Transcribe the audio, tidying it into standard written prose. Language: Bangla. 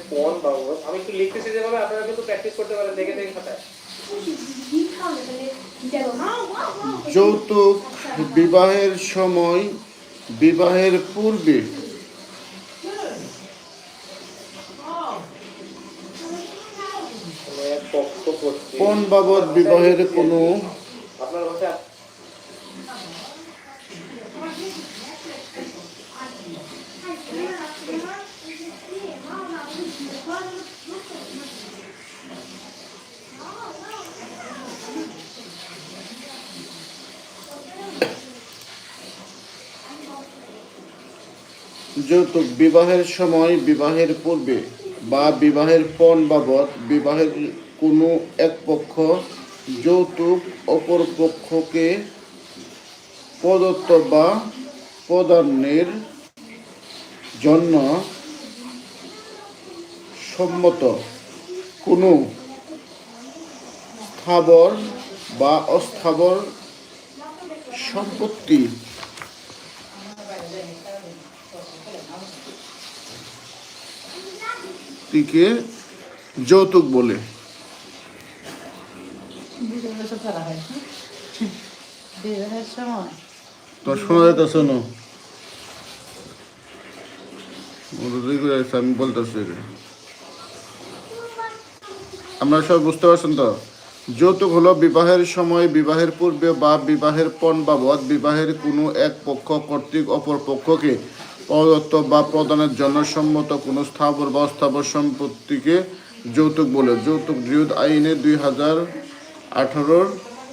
পণ বাবদ আমি একটু লিখতেছি যেভাবে আপনারা কিন্তু প্র্যাকটিস করতে পারেন দেখে দেখে খাতায়। যৌতুক বিবাহের সময়, বিবাহের পূর্বে, পক্ষ কর্তৃক পণ বাবদ বিবাহের কোনো আপনার ভাষা যৌতুক বিবাহের সময়, বিবাহের পূর্বে বা বিবাহের পণ বাবদ বিবাহের কোনো এক পক্ষ যৌতুক অপর পক্ষকে প্রদত্ত বা প্রদানের জন্য সম্মত কোনো স্থাবর বা অস্থাবর সম্পত্তি টিকে যৌতুক বলে। তো শোনা যাইতেছে না, আমি বলতেছি, আমরা সব বুঝতে পারছেন তো? যৌতুক হলো বিবাহের সময়, বিবাহের পূর্বে বা বিবাহের পণ বাবদ বিবাহের কোনো এক পক্ষ কর্তৃক অপর পক্ষকে প্রদত্ত বা প্রদানের জন্য সম্মত কোনো স্থাবর বা অস্থাবর সম্পত্তিকে যৌতুক বলে। যৌতুক জিউদ আইনে 2018